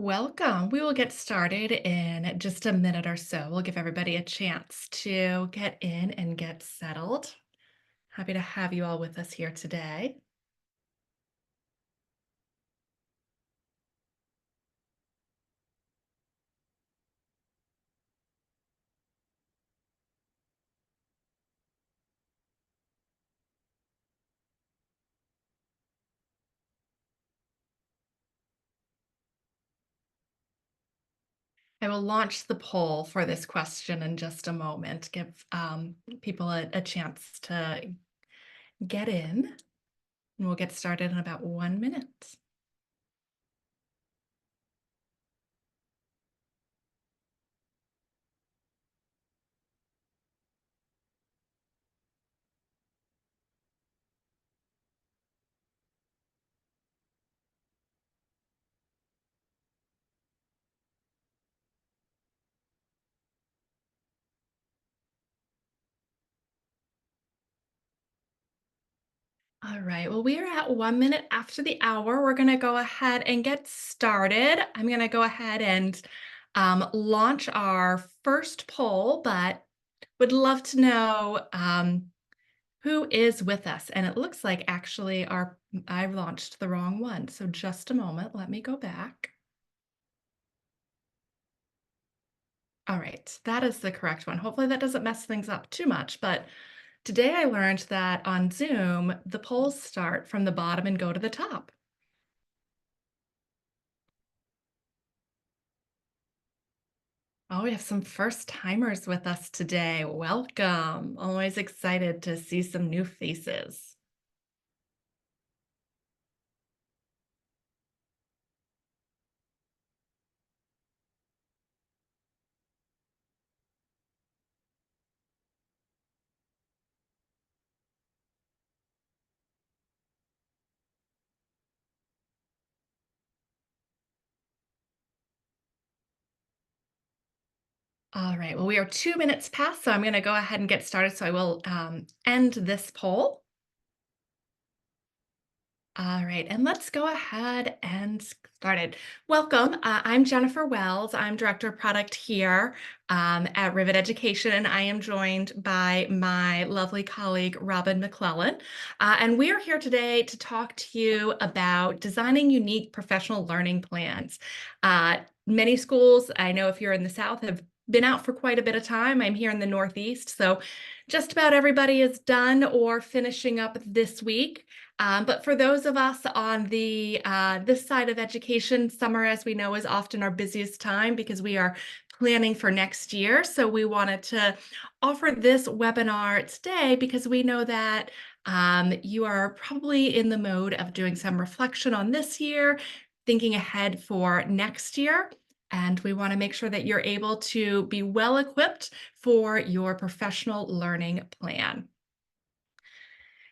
Welcome. We will get started in just a minute or so. We'll give everybody a chance to get in and get settled. Happy to have you all with us here today. I will launch the poll for this question in just a moment, give people a chance to get in, and we'll get started in about 1 minute. All right, well, we are at 1 minute after the hour. We're going to go ahead and get started. I'm going to go ahead and launch our first poll, but would love to know who is with us. And it looks like actually I've launched the wrong one. So just a moment, let me go back. All right, that is the correct one. Hopefully that doesn't mess things up too much, but today I learned that on Zoom, the polls start from the bottom and go to the top. Oh, we have some first timers with us today. Welcome. Always excited to see some new faces. All right, well, we are 2 minutes past, so I'm going to go ahead and get started. So I will end this poll. All right, and let's go ahead and start it. Welcome. I'm Jennifer Wells. I'm Director of Product here at Rivet Education, and I am joined by my lovely colleague, Robin McClellan. And we are here today to talk to you about designing unique professional learning plans. Many schools, I know if you're in the South, have been out for quite a bit of time. I'm here in the Northeast, so just about everybody is done or finishing up this week. But for those of us on the this side of education, summer, as we know, is often our busiest time because we are planning for next year. So we wanted to offer this webinar today because we know that you are probably in the mode of doing some reflection on this year, thinking ahead for next year. And we want to make sure that you're able to be well equipped for your professional learning plan.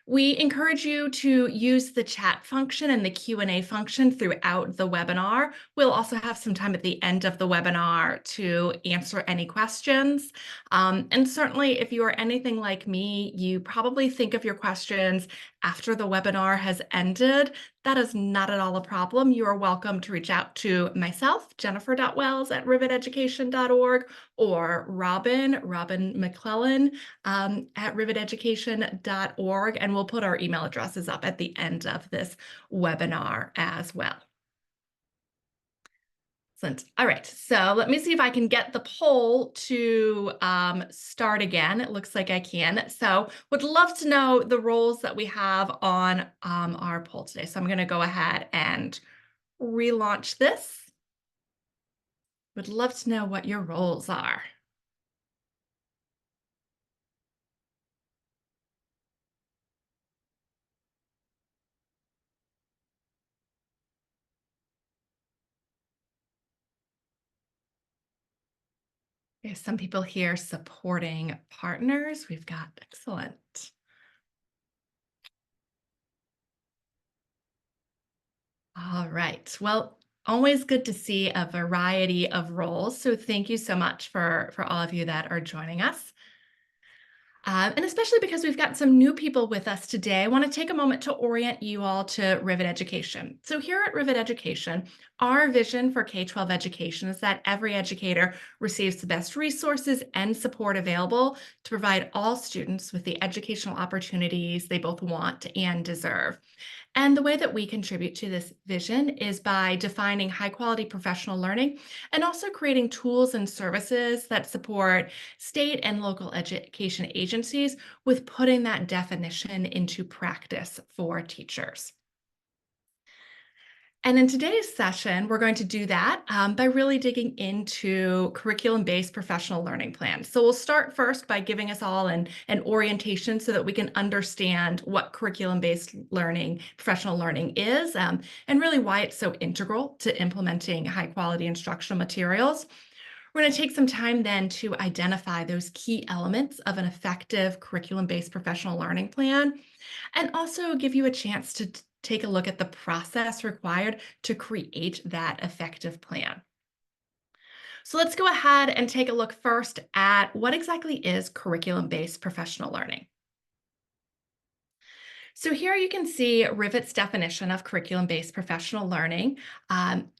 We encourage you to use the chat function and the Q&A function throughout the webinar. We'll also have some time at the end of the webinar to answer any questions. And certainly, if you are anything like me, you probably think of your questions after the webinar has ended. That is not at all a problem. You are welcome to reach out to myself, jennifer.wells@riveteducation.org, or Robin McClellan, at riveteducation.org, and we'll put our email addresses up at the end of this webinar as well. Excellent. All right, so let me see if I can get the poll to start again. It looks like I can. So would love to know the roles that we have on our poll today. So I'm going to go ahead and relaunch this. Would love to know what your roles are. There's some people here supporting partners. We've got excellent. All right. Well, always good to see a variety of roles. So thank you so much for all of you that are joining us. And especially because we've got some new people with us today, I want to take a moment to orient you all to Rivet Education. So, here at Rivet Education, our vision for K 12 education is that every educator receives the best resources and support available to provide all students with the educational opportunities they both want and deserve. And the way that we contribute to this vision is by defining high quality professional learning and also creating tools and services that support state and local education agencies with putting that definition into practice for teachers. And in today's session, we're going to do that by really digging into curriculum-based professional learning plans. So we'll start first by giving us all an orientation so that we can understand what curriculum-based learning, professional learning is, and really why it's so integral to implementing high-quality instructional materials. We're going to take some time then to identify those key elements of an effective curriculum-based professional learning plan and also give you a chance to take a look at the process required to create that effective plan. So let's go ahead and take a look first at what exactly is curriculum-based professional learning. So here you can see Rivet's definition of curriculum-based professional learning.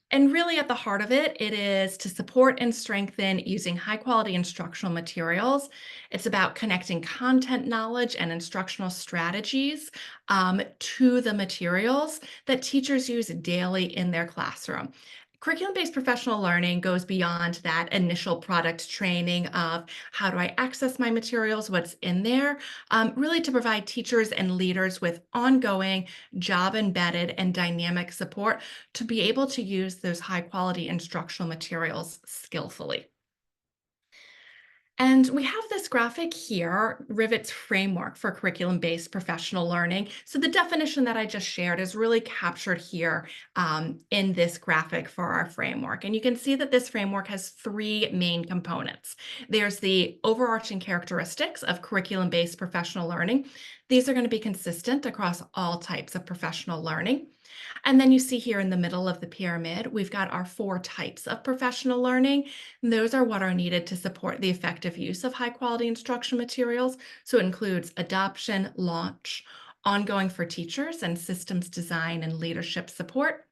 And really at the heart of it, it is to support and strengthen using high-quality instructional materials. It's about connecting content knowledge and instructional strategies to the materials that teachers use daily in their classroom. Curriculum-based professional learning goes beyond that initial product training of how do I access my materials, what's in there, really to provide teachers and leaders with ongoing job embedded and dynamic support to be able to use those high quality instructional materials skillfully. And we have this graphic here, Rivet's framework for curriculum-based professional learning. So the definition that I just shared is really captured here in this graphic for our framework. And you can see that this framework has three main components. There's the overarching characteristics of curriculum-based professional learning. These are going to be consistent across all types of professional learning. And then you see here in the middle of the pyramid, we've got our four types of professional learning. And those are what are needed to support the effective use of high quality instruction materials. So it includes adoption, launch, ongoing for teachers, and systems design and leadership support.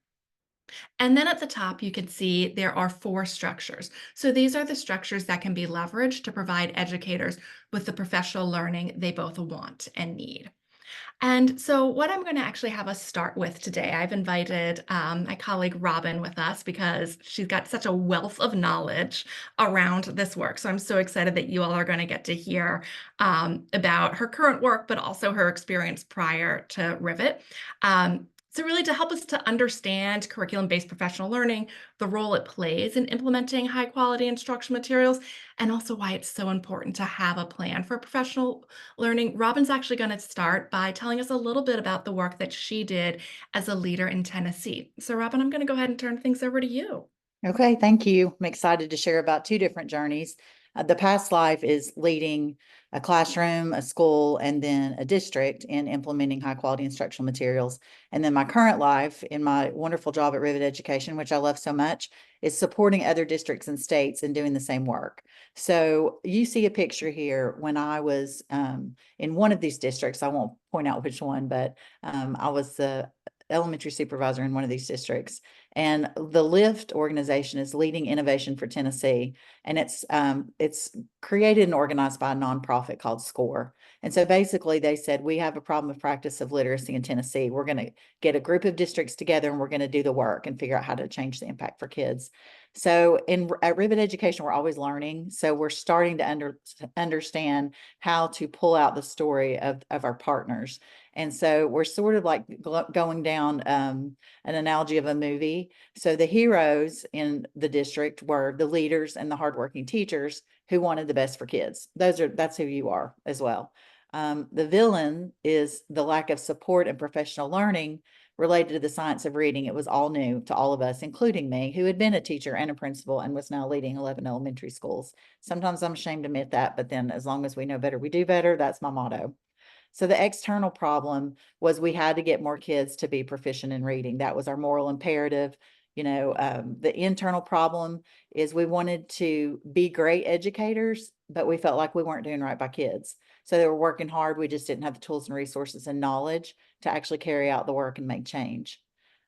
And then at the top, you can see there are four structures. So these are the structures that can be leveraged to provide educators with the professional learning they both want and need. And so, what I'm going to actually have us start with today, I've invited my colleague Robin with us because she's got such a wealth of knowledge around this work. So, I'm so excited that you all are going to get to hear about her current work, but also her experience prior to Rivet. So, really, to help us to understand curriculum based professional learning, the role it plays in implementing high quality instructional materials, and also why it's so important to have a plan for professional learning. Robin's actually going to start by telling us a little bit about the work that she did as a leader in Tennessee. So, Robin, I'm going to go ahead and turn things over to you. Okay, thank you. I'm excited to share about two different journeys. The past life is leading a classroom, a school, and then a district in implementing high quality instructional materials. And then my current life in my wonderful job at Rivet Education, which I love so much, is supporting other districts and states and doing the same work. So you see a picture here when I was in one of these districts. I won't point out which one, but I was the elementary supervisor in one of these districts. And the LIFT organization is Leading Innovation for Tennessee, and it's created and organized by a nonprofit called SCORE. And so basically, they said we have a problem of practice of literacy in Tennessee. We're going to get a group of districts together, and we're going to do the work and figure out how to change the impact for kids. So at Rivet Education, we're always learning. So we're starting to understand how to pull out the story of our partners. And so we're sort of like going down an analogy of a movie. So the heroes in the district were the leaders and the hardworking teachers who wanted the best for kids. That's who you are as well. The villain is the lack of support and professional learning related to the science of reading. It was all new to all of us, including me, who had been a teacher and a principal and was now leading 11 elementary schools. Sometimes I'm ashamed to admit that, but then as long as we know better, we do better. That's my motto. So the external problem was we had to get more kids to be proficient in reading. That was our moral imperative. The internal problem is we wanted to be great educators, but we felt like we weren't doing right by kids. So they were working hard. We just didn't have the tools and resources and knowledge to actually carry out the work and make change.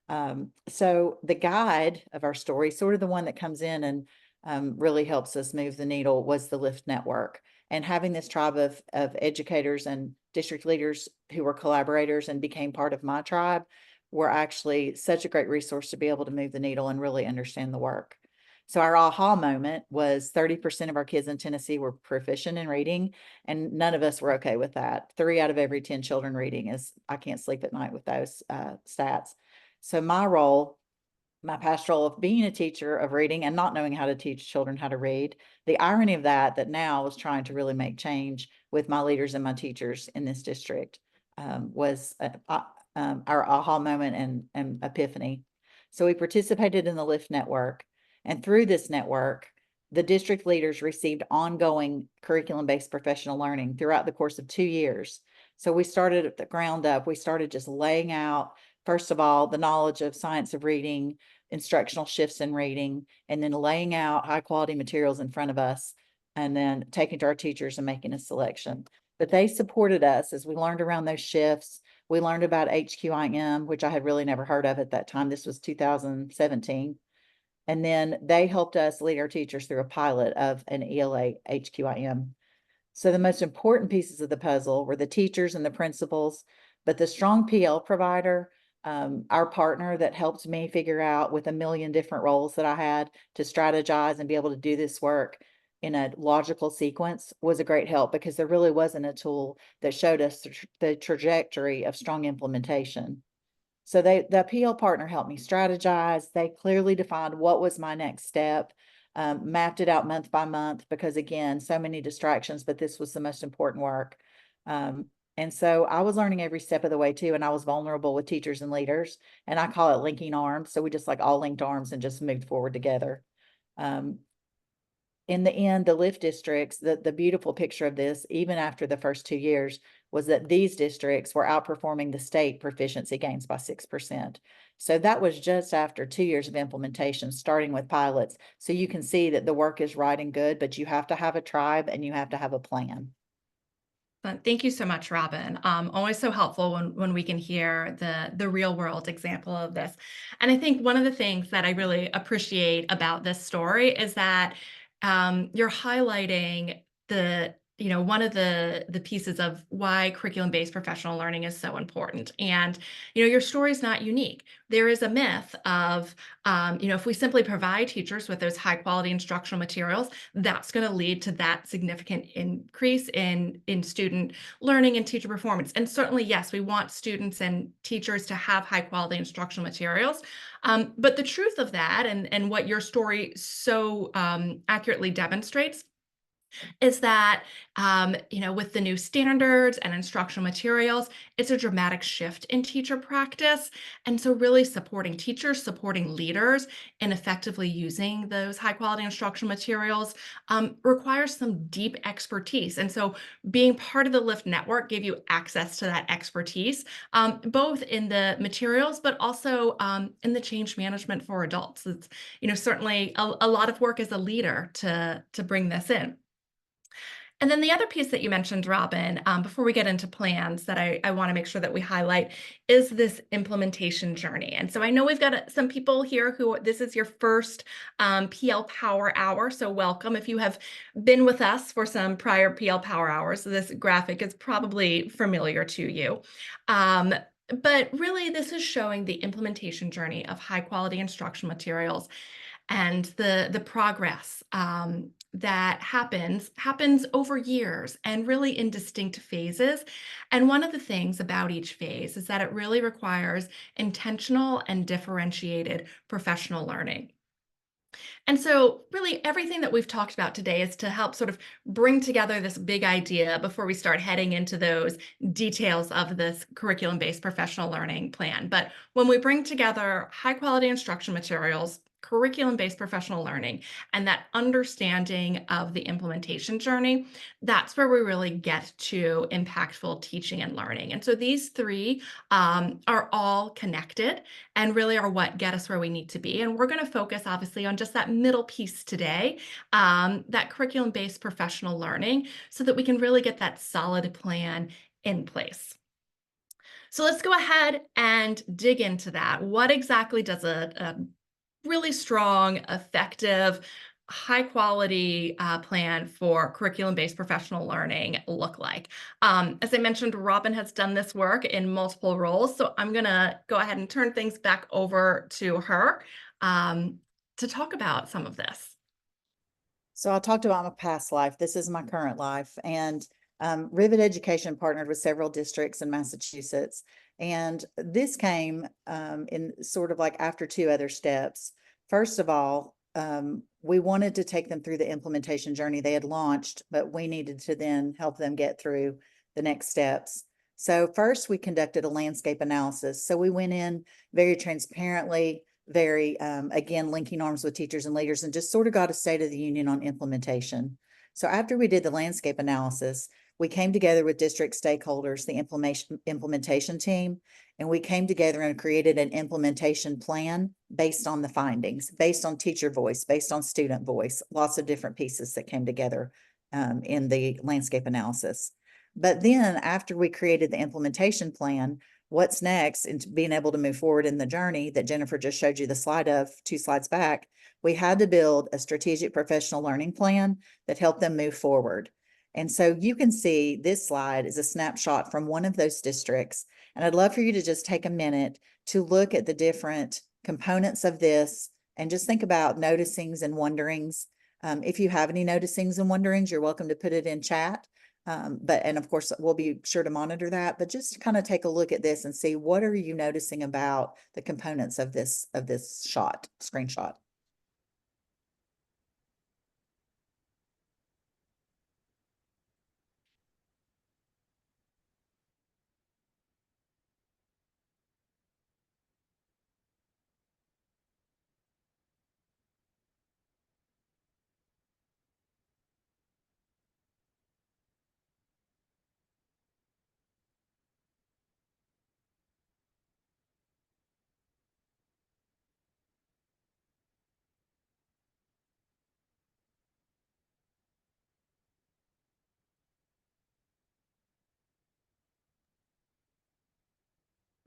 So the guide of our story, sort of the one that comes in and really helps us move the needle, was the LIFT network. And having this tribe of educators and district leaders who were collaborators and became part of my tribe were actually such a great resource to be able to move the needle and really understand the work. So our aha moment was 30% of our kids in Tennessee were proficient in reading, and none of us were okay with that. 3 out of every 10 children reading is, I can't sleep at night with those stats. So my role, my pastoral of being a teacher of reading and not knowing how to teach children how to read, the irony of that now was trying to really make change with my leaders and my teachers in this district, was our aha moment and epiphany. So we participated in the LIFT network, and through this network, the district leaders received ongoing curriculum-based professional learning throughout the course of 2 years. So we started at the ground up. We started just laying out, first of all, the knowledge of science of reading, instructional shifts in reading, and then laying out high quality materials in front of us, and then taking to our teachers and making a selection. But they supported us as we learned around those shifts. We learned about HQIM, which I had really never heard of at that time. This was 2017. And then they helped us lead our teachers through a pilot of an ELA HQIM. So the most important pieces of the puzzle were the teachers and the principals, but the strong PL provider, our partner that helped me figure out with a million different roles that I had to strategize and be able to do this work in a logical sequence, was a great help, because there really wasn't a tool that showed us the trajectory of strong implementation. So the PL partner helped me strategize. They clearly defined what was my next step, mapped it out month by month, because again, so many distractions, but this was the most important work. And so I was learning every step of the way too, and I was vulnerable with teachers and leaders, and I call it linking arms. So we just like all linked arms and just moved forward together. In the end, the LIFT districts, the beautiful picture of this, even after the first 2 years, was that these districts were outperforming the state proficiency gains by 6%. So that was just after 2 years of implementation, starting with pilots. So you can see that the work is right and good, but you have to have a tribe and you have to have a plan. Thank you so much, Robin. Always so helpful when we can hear the real world example of this. And I think one of the things that I really appreciate about this story is that you're highlighting one of the pieces of why curriculum-based professional learning is so important. And your story is not unique. There is a myth of if we simply provide teachers with those high quality instructional materials, that's going to lead to that significant increase in student learning and teacher performance. And certainly, yes, we want students and teachers to have high quality instructional materials. But the truth of that, and what your story so accurately demonstrates, is that with the new standards and instructional materials, it's a dramatic shift in teacher practice. And so really supporting teachers, supporting leaders in effectively using those high quality instructional materials requires some deep expertise. And so being part of the LIFT network gave you access to that expertise, both in the materials, but also in the change management for adults. It's certainly a lot of work as a leader to bring this in. And then the other piece that you mentioned, Robin, before we get into plans that I want to make sure that we highlight, is this implementation journey. And so I know we've got some people here who this is your first PL Power Hour, so welcome. If you have been with us for some prior PL Power Hours, this graphic is probably familiar to you. But really, this is showing the implementation journey of high quality instructional materials and the progress that happens over years and really in distinct phases. And one of the things about each phase is that it really requires intentional and differentiated professional learning. And so really everything that we've talked about today is to help sort of bring together this big idea before we start heading into those details of this curriculum-based professional learning plan. But when we bring together high quality instruction materials, curriculum-based professional learning and that understanding of the implementation journey, that's where we really get to impactful teaching and learning. And so these three are all connected and really are what get us where we need to be. And we're going to focus obviously on just that middle piece today, that curriculum-based professional learning, so that we can really get that solid plan in place. So let's go ahead and dig into that. What exactly does a really strong, effective, high quality plan for curriculum based professional learning look like? As I mentioned, Robin has done this work in multiple roles. So I'm going to go ahead and turn things back over to her um, to talk about some of this. So I talked about my past life. This is my current life. And Rivet Education partnered with several districts in Massachusetts. And this came in sort of like after two other steps. First of all, we wanted to take them through the implementation journey they had launched, but we needed to then help them get through the next steps. So first we conducted a landscape analysis. So we went in very transparently, very, again, linking arms with teachers and leaders, and just sort of got a state of the union on implementation. So after we did the landscape analysis, we came together with district stakeholders, the implementation team, and we came together and created an implementation plan based on the findings, based on teacher voice, based on student voice, lots of different pieces that came together in the landscape analysis. But then after we created the implementation plan, what's next and being able to move forward in the journey that Jennifer just showed you the slide of 2 slides back, we had to build a strategic professional learning plan that helped them move forward. And so you can see this slide is a snapshot from one of those districts. And I'd love for you to just take a minute to look at the different components of this and just think about noticings and wonderings. If you have any noticings and wonderings, you're welcome to put it in chat. And of course, we'll be sure to monitor that, but just kind of take a look at this and see what are you noticing about the components of this screenshot.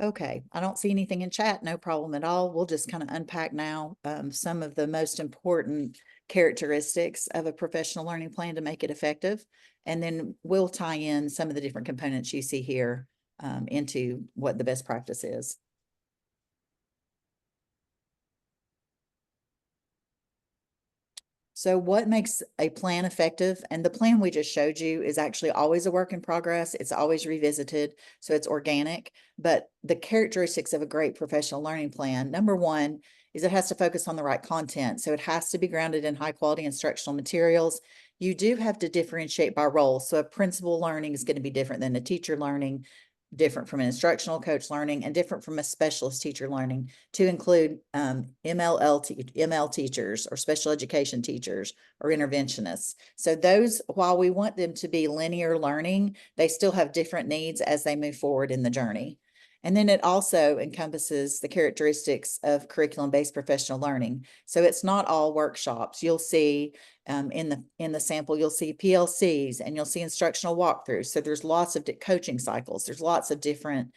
Okay, I don't see anything in chat, no problem at all. We'll just kind of unpack now some of the most important characteristics of a professional learning plan to make it effective. And then we'll tie in some of the different components you see here into what the best practice is. So what makes a plan effective? And the plan we just showed you is actually always a work in progress. It's always revisited, so it's organic. But the characteristics of a great professional learning plan, number one, is it has to focus on the right content. So it has to be grounded in high quality instructional materials. You do have to differentiate by role. So a principal learning is going to be different than a teacher learning, different from an instructional coach learning, and different from a specialist teacher learning, to include ML teachers or special education teachers or interventionists. So those, while we want them to be linear learning, they still have different needs as they move forward in the journey. And then it also encompasses the characteristics of curriculum-based professional learning. So it's not all workshops. You'll see in the sample, you'll see PLCs and you'll see instructional walkthroughs. So there's lots of coaching cycles. There's lots of different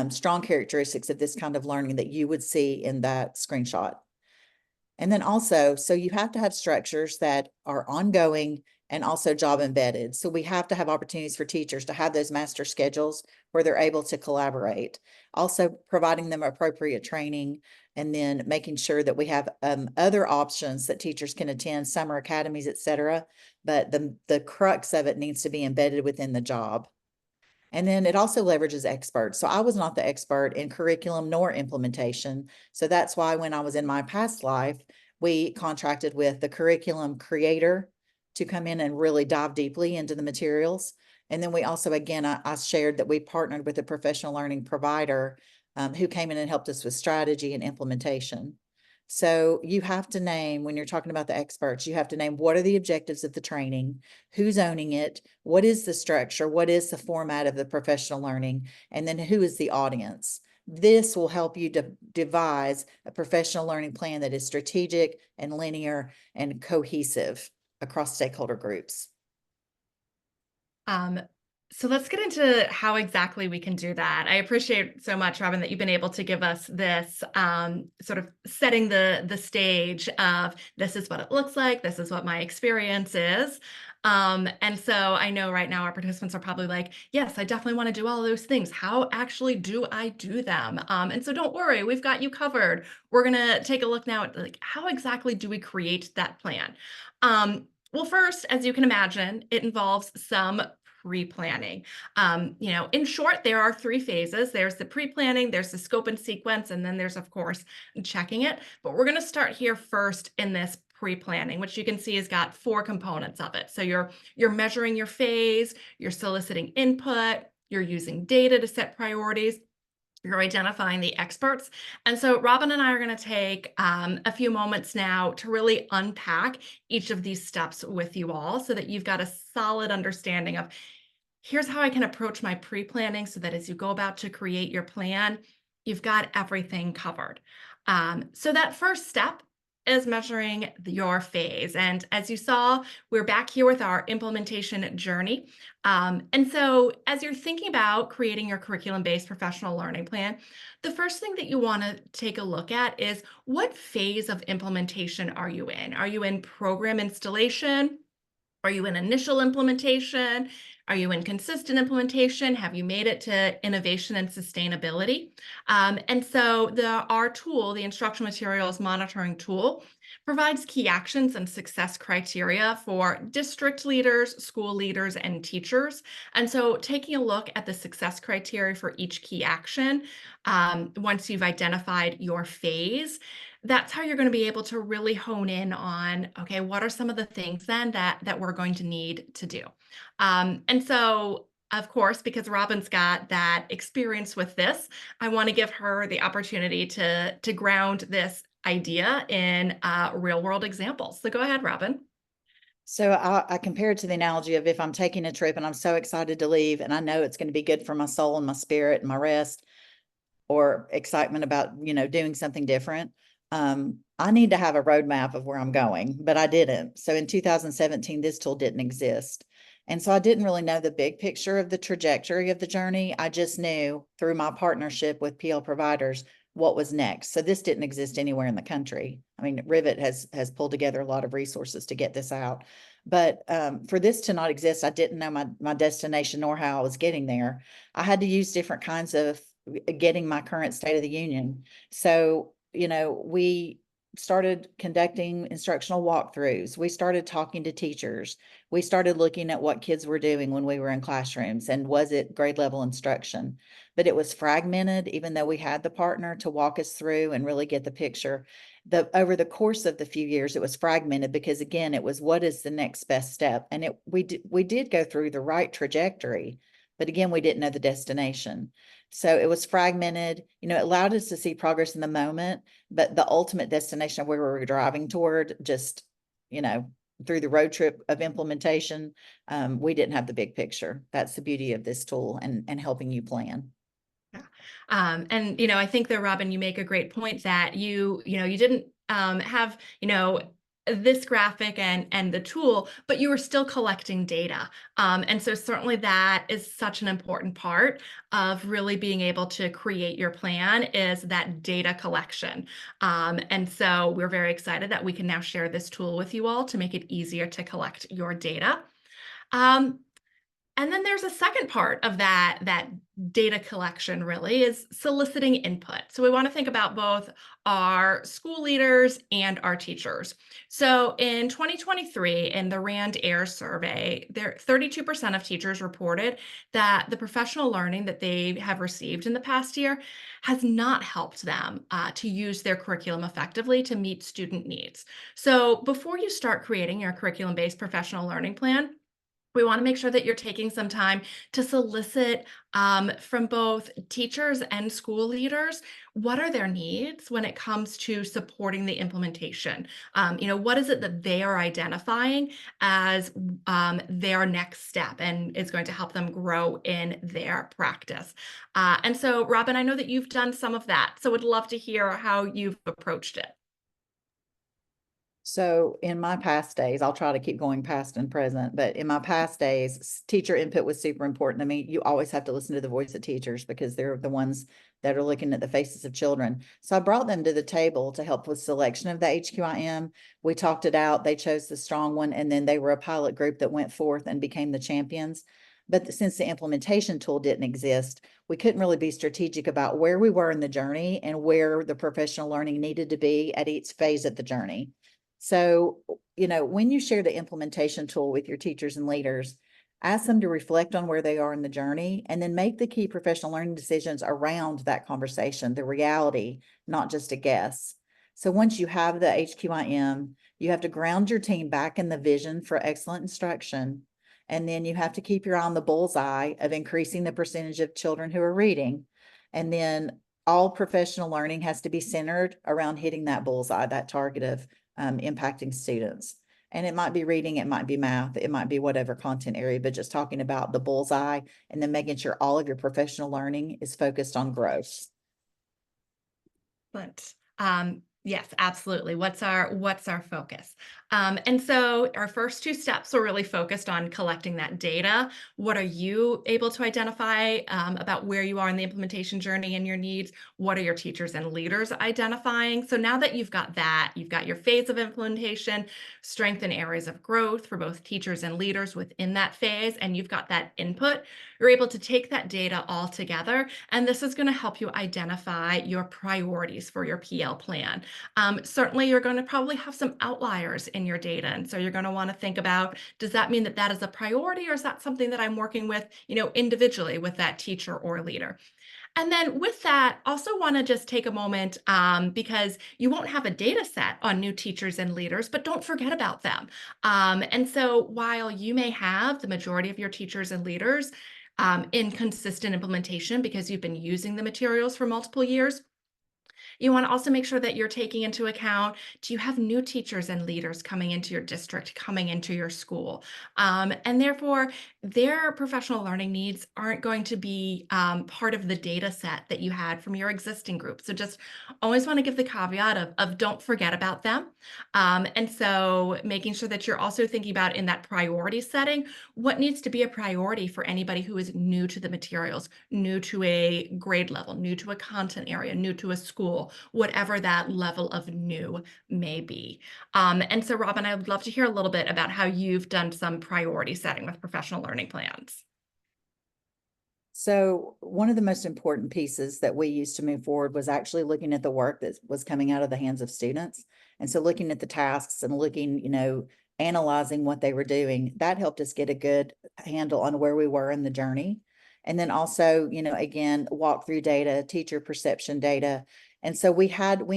strong characteristics of this kind of learning that you would see in that screenshot. And then also, so you have to have structures that are ongoing and also job embedded. So we have to have opportunities for teachers to have those master schedules where they're able to collaborate. Also providing them appropriate training, and then making sure that we have other options that teachers can attend, summer academies, et cetera. But the crux of it needs to be embedded within the job. And then it also leverages experts. So I was not the expert in curriculum nor implementation. So that's why when I was in my past life, we contracted with the curriculum creator to come in and really dive deeply into the materials. And then we also, again, I shared that we partnered with a professional learning provider who came in and helped us with strategy and implementation. So you have to name, when you're talking about the experts, you have to name what are the objectives of the training, who's owning it, what is the structure, what is the format of the professional learning, and then who is the audience. This will help you to devise a professional learning plan that is strategic and linear and cohesive across stakeholder groups. Um, so let's get into how exactly we can do that. I appreciate so much, Robin, that you've been able to give us this sort of setting the stage of this is what it looks like, this is what my experience is. And so I know right now our participants are probably like, yes, I definitely want to do all of those things. How actually do I do them? And so don't worry, we've got you covered. We're gonna take a look now at like how exactly do we create that plan? Well, first, as you can imagine, it involves some pre-planning. In short, there are three phases. There's the pre-planning, there's the scope and sequence, and then there's, of course, checking it. But we're going to start here first in this pre-planning, which you can see has got four components of it. So you're measuring your phase, you're soliciting input, you're using data to set priorities, you're identifying the experts. And so Robin and I are going to take a few moments now to really unpack each of these steps with you all so that you've got a solid understanding of here's how I can approach my pre-planning so that as you go about to create your plan, you've got everything covered. So that first step is measuring your phase. And as you saw, we're back here with our implementation journey. And so as you're thinking about creating your curriculum-based professional learning plan, the first thing that you want to take a look at is what phase of implementation are you in? Are you in program installation? Are you in initial implementation? Are you in consistent implementation? Have you made it to innovation and sustainability? And so our tool, the instructional materials monitoring tool, provides key actions and success criteria for district leaders, school leaders, and teachers. And so taking a look at the success criteria for each key action, once you've identified your phase, that's how you're going to be able to really hone in on, okay, what are some of the things then that we're going to need to do? And so, of course, because Robin's got that experience with this, I want to give her the opportunity to ground this idea in real world examples. So go ahead, Robin. So I compare it to the analogy of if I'm taking a trip and I'm so excited to leave and I know it's going to be good for my soul and my spirit and my rest, or excitement about, doing something different. I need to have a roadmap of where I'm going, but I didn't. So in 2017, this tool didn't exist. And so I didn't really know the big picture of the trajectory of the journey. I just knew through my partnership with PL providers what was next. So this didn't exist anywhere in the country. I mean, Rivet has pulled together a lot of resources to get this out. But for this to not exist, I didn't know my destination nor how I was getting there. I had to use different kinds of getting my current State of the Union. So, we started conducting instructional walkthroughs. We started talking to teachers. We started looking at what kids were doing when we were in classrooms and was it grade level instruction. But it was fragmented, even though we had the partner to walk us through and really get the picture. Over the course of the few years, it was fragmented because again, it was what is the next best step? And we did go through the right trajectory, but again, we didn't know the destination. So it was fragmented, it allowed us to see progress in the moment, but the ultimate destination of where we were driving toward just, through the road trip of implementation, we didn't have the big picture. That's the beauty of this tool and helping you plan. Yeah. I think that Robin, you make a great point that you didn't have, this graphic and the tool, but you were still collecting data. And so certainly that is such an important part of really being able to create your plan is that data collection. And so we're very excited that we can now share this tool with you all to make it easier to collect your data. Um, and then there's a second part of that data collection really is soliciting input. So we want to think about both our school leaders and our teachers. So in 2023, in the RAND AIR survey, 32% of teachers reported that the professional learning that they have received in the past year has not helped them to use their curriculum effectively to meet student needs. So before you start creating your curriculum-based professional learning plan, We want to make sure that you're taking some time to solicit from both teachers and school leaders. What are their needs when it comes to supporting the implementation? What is it that they are identifying as their next step and is going to help them grow in their practice? And so, Robin, I know that you've done some of that, so would love to hear how you've approached it. So in my past days, I'll try to keep going past and present, but in my past days, teacher input was super important to me. You always have to listen to the voice of teachers because they're the ones that are looking at the faces of children. So I brought them to the table to help with selection of the HQIM. We talked it out. They chose the strong one, and then they were a pilot group that went forth and became the champions. But since the implementation tool didn't exist, we couldn't really be strategic about where we were in the journey and where the professional learning needed to be at each phase of the journey. So, when you share the implementation tool with your teachers and leaders, ask them to reflect on where they are in the journey and then make the key professional learning decisions around that conversation, the reality, not just a guess. So once you have the HQIM, you have to ground your team back in the vision for excellent instruction. And then you have to keep your eye on the bullseye of increasing the percentage of children who are reading. And then all professional learning has to be centered around hitting that bullseye, that target of impacting students. And it might be reading, it might be math, it might be whatever content area, but just talking about the bullseye and then making sure all of your professional learning is focused on growth. But yes, absolutely. What's our focus? And so our first two steps are really focused on collecting that data. What are you able to identify about where you are in the implementation journey and your needs? What are your teachers and leaders identifying? So now that you've got that, you've got your phase of implementation, strength and areas of growth for both teachers and leaders within that phase, and you've got that input, you're able to take that data all together, and this is going to help you identify your priorities for your PL plan. Certainly, you're going to probably have some outliers in your data, and so you're going to want to think about, does that mean that that is a priority, or is that something that I'm working with, individually with that teacher or leader? And then with that, also want to just take a moment because you won't have a data set on new teachers and leaders, but don't forget about them. And so while you may have the majority of your teachers and leaders in consistent implementation because you've been using the materials for multiple years, you want to also make sure that you're taking into account, do you have new teachers and leaders coming into your district, coming into your school? And therefore, their professional learning needs aren't going to be part of the data set that you had from your existing group. So just always want to give the caveat of don't forget about them. And so making sure that you're also thinking about in that priority setting, what needs to be a priority for anybody who is new to the materials, new to a grade level, new to a content area, new to a school, whatever that level of new may be. And so, Robin, I would love to hear a little bit about how you've done some priority setting with professional learning plans. So one of the most important pieces that we used to move forward was actually looking at the work that was coming out of the hands of students. And so looking at the tasks and looking, analyzing what they were doing, that helped us get a good handle on where we were in the journey. And then also, again, walk through data, teacher perception data. And so we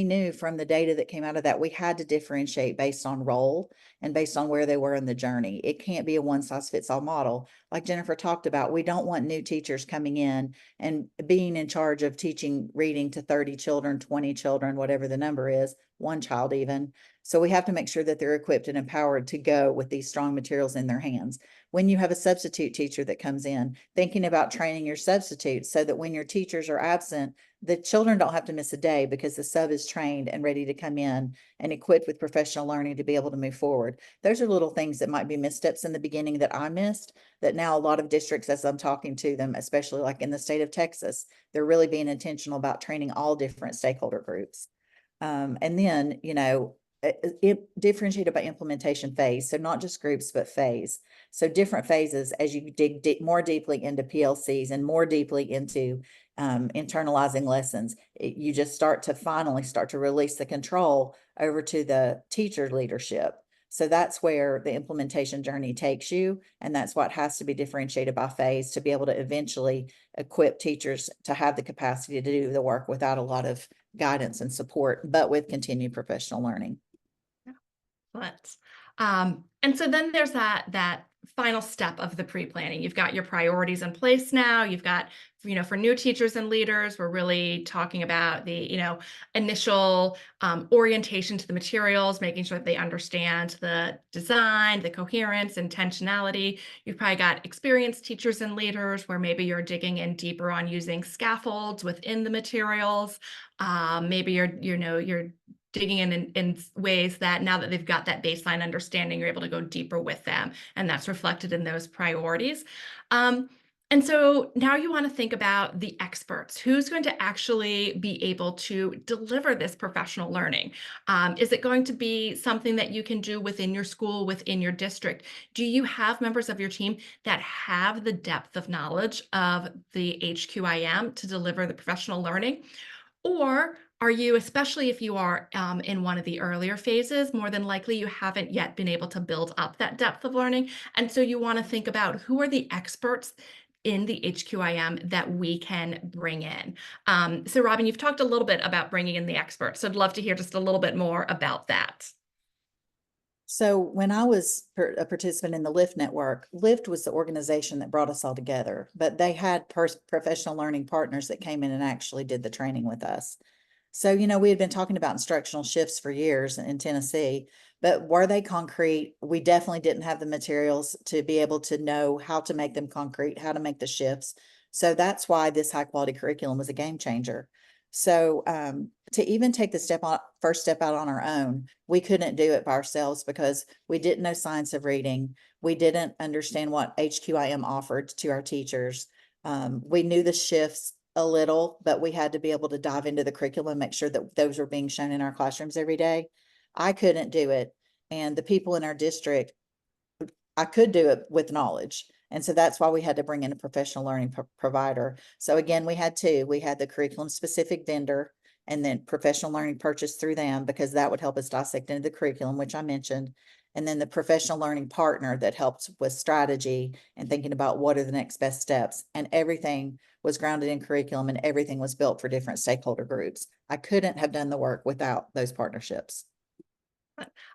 knew from the data that came out of that, we had to differentiate based on role and based on where they were in the journey. It can't be a one size fits all model. Like Jennifer talked about, we don't want new teachers coming in and being in charge of teaching reading to 30 children, 20 children, whatever the number is, one child even. So we have to make sure that they're equipped and empowered to go with these strong materials in their hands. When you have a substitute teacher that comes in, thinking about training your substitutes so that when your teachers are absent, the children don't have to miss a day because the sub is trained and ready to come in and equipped with professional learning to be able to move forward. Those are little things that might be missteps in the beginning that I missed, that now a lot of districts, as I'm talking to them, especially like in the state of Texas, they're really being intentional about training all different stakeholder groups. And then, differentiated by implementation phase. So not just groups, but phase. So different phases as you dig more deeply into PLCs and more deeply into internalizing lessons, you just finally start to release the control over to the teacher leadership. So that's where the implementation journey takes you. And that's what has to be differentiated by phase to be able to eventually equip teachers to have the capacity to do the work without a lot of guidance and support, but with continued professional learning. But and so then there's that final step of the pre-planning. You've got your priorities in place now. You've got, for new teachers and leaders, we're really talking about the, initial orientation to the materials, making sure that they understand the design, the coherence, intentionality. You've probably got experienced teachers and leaders where maybe you're digging in deeper on using scaffolds within the materials. Maybe you're digging in ways that now that they've got that baseline understanding, you're able to go deeper with them. And that's reflected in those priorities. And so now you want to think about the experts. Who's going to actually be able to deliver this professional learning? Is it going to be something that you can do within your school, within your district? Do you have members of your team that have the depth of knowledge of the HQIM to deliver the professional learning? Or are you, especially if you are in one of the earlier phases, more than likely you haven't yet been able to build up that depth of learning. And so you want to think about who are the experts in the HQIM that we can bring in. So Robin, you've talked a little bit about bringing in the experts. So I'd love to hear just a little bit more about that. So when I was a participant in the LIFT network, LIFT was the organization that brought us all together, but they had professional learning partners that came in and actually did the training with us. So, we had been talking about instructional shifts for years in Tennessee, but were they concrete? We definitely didn't have the materials to be able to know how to make them concrete, how to make the shifts. So that's why this high quality curriculum was a game changer. So to even take the first step out on our own, we couldn't do it by ourselves because we didn't know science of reading. We didn't understand what HQIM offered to our teachers. We knew the shifts a little, but we had to be able to dive into the curriculum, make sure that those were being shown in our classrooms every day. I couldn't do it. And the people in our district, I could do it with knowledge. And so that's why we had to bring in a professional learning provider. So again, we had two. We had the curriculum specific vendor and then professional learning purchased through them because that would help us dissect into the curriculum, which I mentioned. And then the professional learning partner that helps with strategy and thinking about what are the next best steps. And everything was grounded in curriculum and everything was built for different stakeholder groups. I couldn't have done the work without those partnerships.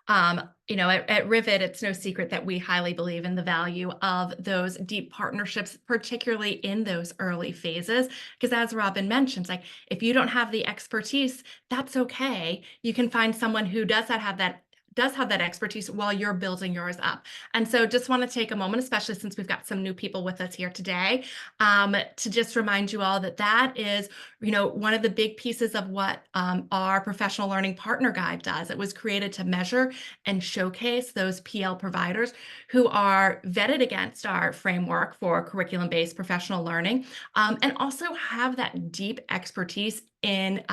At Rivet, it's no secret that we highly believe in the value of those deep partnerships, particularly in those early phases. Because as Robin mentions, like if you don't have the expertise, that's okay. You can find someone who does have that expertise while you're building yours up. And so just want to take a moment, especially since we've got some new people with us here today, to just remind you all that that is, one of the big pieces of what our professional learning partner guide does. It was created to measure and showcase those PL providers who are vetted against our framework for curriculum-based professional learning, and also have that deep expertise in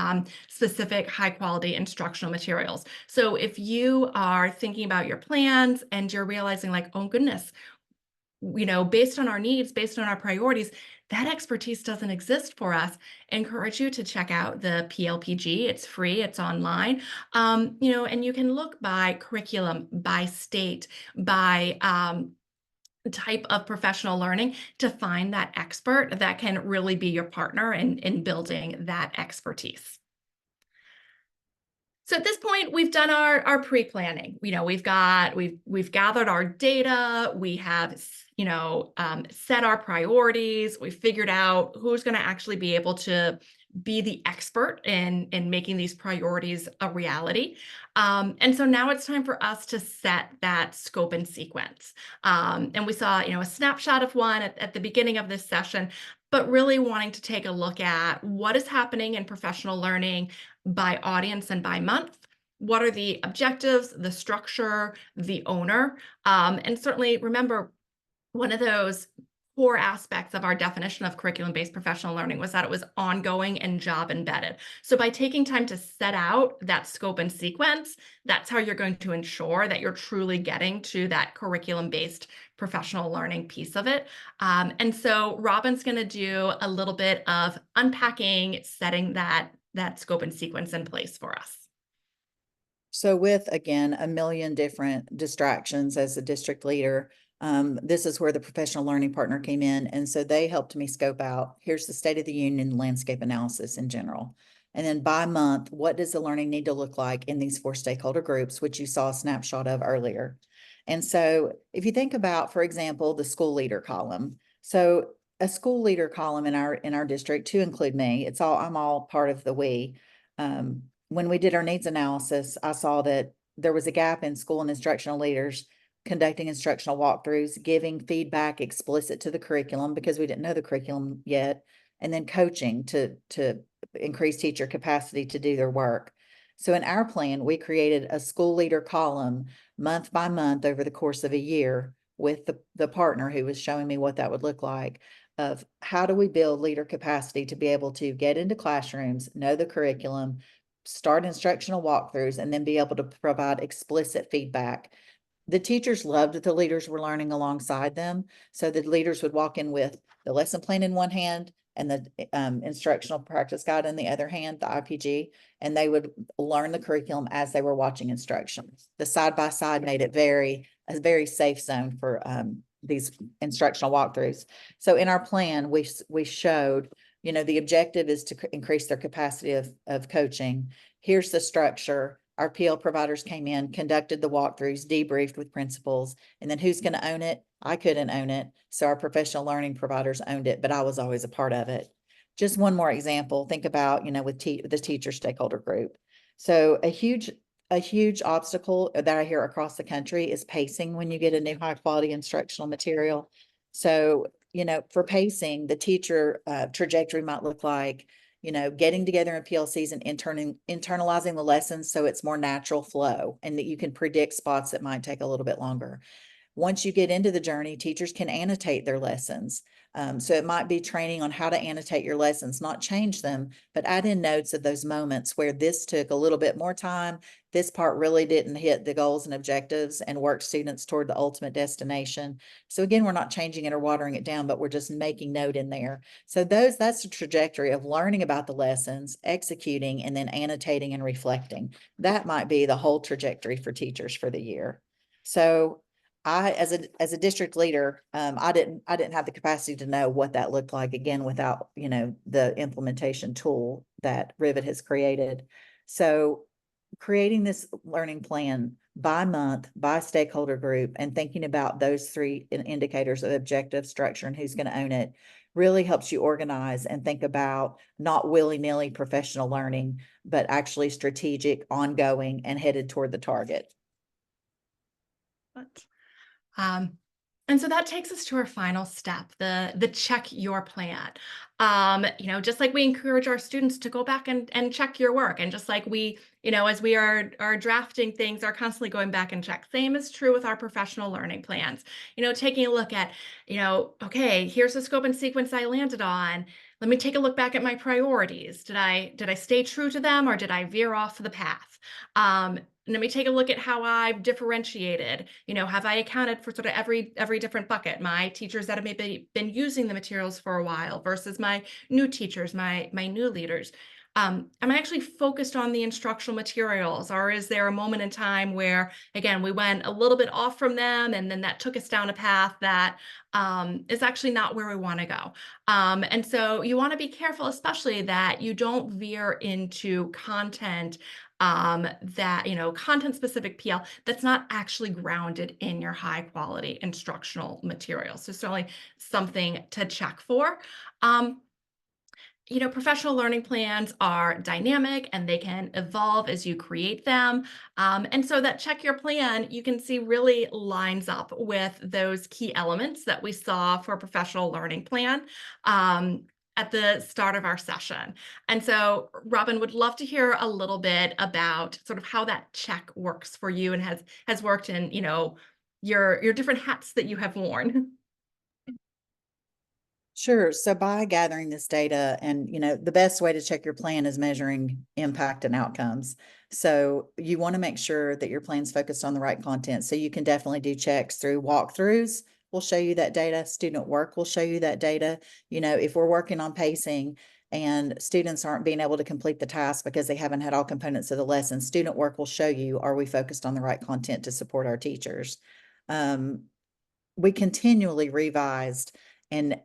specific high quality instructional materials. So if you are thinking about your plans and you're realizing like, oh goodness, based on our needs, based on our priorities, that expertise doesn't exist for us, I encourage you to check out the PLPG. It's free, it's online, and you can look by curriculum, by state, by type of professional learning to find that expert that can really be your partner in building that expertise. So at this point, we've done our pre-planning. We've gathered our data. We have set our priorities. We figured out who's going to actually be able to be the expert in making these priorities a reality. And so now it's time for us to set that scope and sequence. And we saw a snapshot of one at the beginning of this session, but really wanting to take a look at what is happening in professional learning by audience and by month. What are the objectives, the structure, the owner? And certainly remember, one of those core aspects of our definition of curriculum-based professional learning was that it was ongoing and job embedded. So by taking time to set out that scope and sequence, that's how you're going to ensure that you're truly getting to that curriculum-based professional learning piece of it. And so Robin's going to do a little bit of unpacking, setting that scope and sequence in place for us. So with, again, a million different distractions as a district leader, this is where the professional learning partner came in. And so they helped me scope out, here's the state of the union landscape analysis in general. And then by month, what does the learning need to look like in these 4 stakeholder groups, which you saw a snapshot of earlier? And so if you think about, for example, the school leader column, so a school leader column in our district, to include me, I'm all part of the we. When we did our needs analysis, I saw that there was a gap in school and instructional leaders conducting instructional walkthroughs, giving feedback explicit to the curriculum because we didn't know the curriculum yet, and then coaching to increase teacher capacity to do their work. So in our plan, we created a school leader column month by month over the course of a year with the partner who was showing me what that would look like, of how do we build leader capacity to be able to get into classrooms, know the curriculum, start instructional walkthroughs, and then be able to provide explicit feedback. The teachers loved that the leaders were learning alongside them. So the leaders would walk in with the lesson plan in one hand and the instructional practice guide in the other hand, the IPG, and they would learn the curriculum as they were watching instruction. The side-by-side made it a very safe zone for these instructional walkthroughs. So in our plan, we showed, the objective is to increase their capacity of coaching. Here's the structure. Our PL providers came in, conducted the walkthroughs, debriefed with principals, and then who's going to own it? I couldn't own it. So our professional learning providers owned it, but I was always a part of it. Just one more example, think about, with the teacher stakeholder group. So a huge obstacle that I hear across the country is pacing when you get a new high quality instructional material. So, for pacing, the teacher trajectory might look like, getting together in PLCs and internalizing the lessons so it's more natural flow and that you can predict spots that might take a little bit longer. Once you get into the journey, teachers can annotate their lessons. So it might be training on how to annotate your lessons, not change them, but add in notes of those moments where this took a little bit more time. This part really didn't hit the goals and objectives and work students toward the ultimate destination. So again, we're not changing it or watering it down, but we're just making note in there. So that's the trajectory of learning about the lessons, executing, and then annotating and reflecting. That might be the whole trajectory for teachers for the year. So as a district leader, I didn't have the capacity to know what that looked like, again, without, the implementation tool that Rivet has created. So creating this learning plan by month, by stakeholder group, and thinking about those three indicators of objective, structure, and who's going to own it really helps you organize and think about not willy-nilly professional learning, but actually strategic, ongoing, and headed toward the target. And so that takes us to our final step, the check your plan. Just like we encourage our students to go back and check your work, and just like we, as we are drafting things, are constantly going back and check. Same is true with our professional learning plans. Taking a look at, okay, here's the scope and sequence I landed on. Let me take a look back at my priorities. Did I stay true to them, or did I veer off the path? Let me take a look at how I've differentiated. Have I accounted for sort of every different bucket? My teachers that have maybe been using the materials for a while versus my new teachers, my new leaders. Am I actually focused on the instructional materials, or is there a moment in time where, again, we went a little bit off from them, and then that took us down a path that is actually not where we want to go? And so you want to be careful, especially that you don't veer into content that, content specific PL that's not actually grounded in your high quality instructional materials. So certainly something to check for. Professional learning plans are dynamic and they can evolve as you create them. And so that check your plan, you can see, really lines up with those key elements that we saw for a professional learning plan at the start of our session. And so, Robin, would love to hear a little bit about sort of how that check works for you and has worked in, your different hats that you have worn. Sure. So by gathering this data, and the best way to check your plan is measuring impact and outcomes. So you want to make sure that your plan's focused on the right content. So you can definitely do checks through walkthroughs. We'll show you that data. Student work will show you that data. If we're working on pacing and students aren't being able to complete the task because they haven't had all components of the lesson, student work will show you, are we focused on the right content to support our teachers? We continually revised and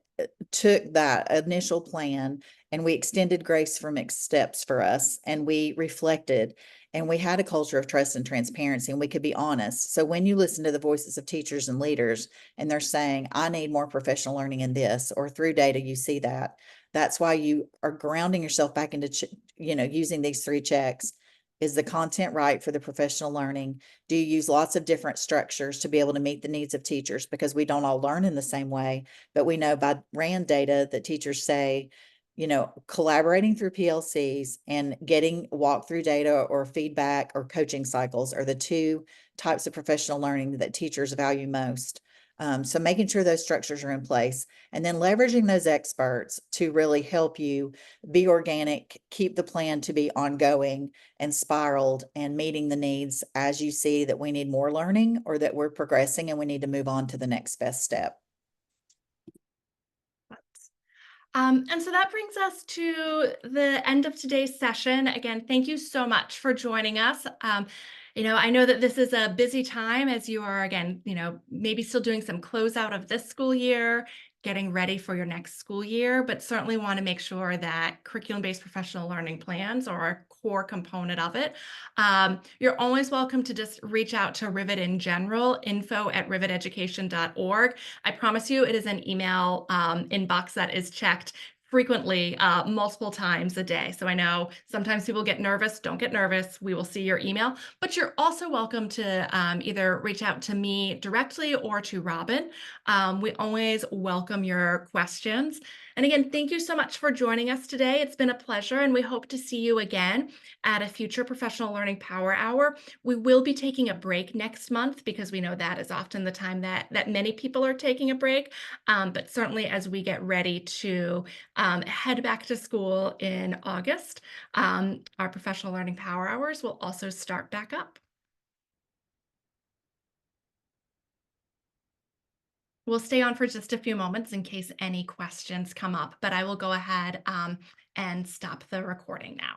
took that initial plan and we extended grace for mixed steps for us and we reflected and we had a culture of trust and transparency and we could be honest. So when you listen to the voices of teachers and leaders and they're saying, I need more professional learning in this, or through data, you see that, that's why you are grounding yourself back into, using these three checks. Is the content right for the professional learning? Do you use lots of different structures to be able to meet the needs of teachers? Because we don't all learn in the same way, but we know by RAND data that teachers say, collaborating through PLCs and getting walkthrough data or feedback or coaching cycles are the two types of professional learning that teachers value most. So making sure those structures are in place and then leveraging those experts to really help you be organic, keep the plan to be ongoing and spiraled and meeting the needs as you see that we need more learning or that we're progressing and we need to move on to the next best step. And so that brings us to the end of today's session. Again, thank you so much for joining us. I know that this is a busy time as you are, again, maybe still doing some closeout of this school year, getting ready for your next school year, but certainly want to make sure that curriculum-based professional learning plans are a core component of it. You're always welcome to just reach out to Rivet in general, info@riveteducation.org. I promise you it is an email inbox that is checked frequently, multiple times a day. So I know sometimes people get nervous. Don't get nervous. We will see your email, but you're also welcome to either reach out to me directly or to Robin. We always welcome your questions. And again, thank you so much for joining us today. It's been a pleasure, and we hope to see you again at a future Professional Learning Power Hour. We will be taking a break next month because we know that is often the time that many people are taking a break. But certainly as we get ready to head back to school in August, our Professional Learning Power Hours will also start back up. We'll stay on for just a few moments in case any questions come up, but I will go ahead and stop the recording now.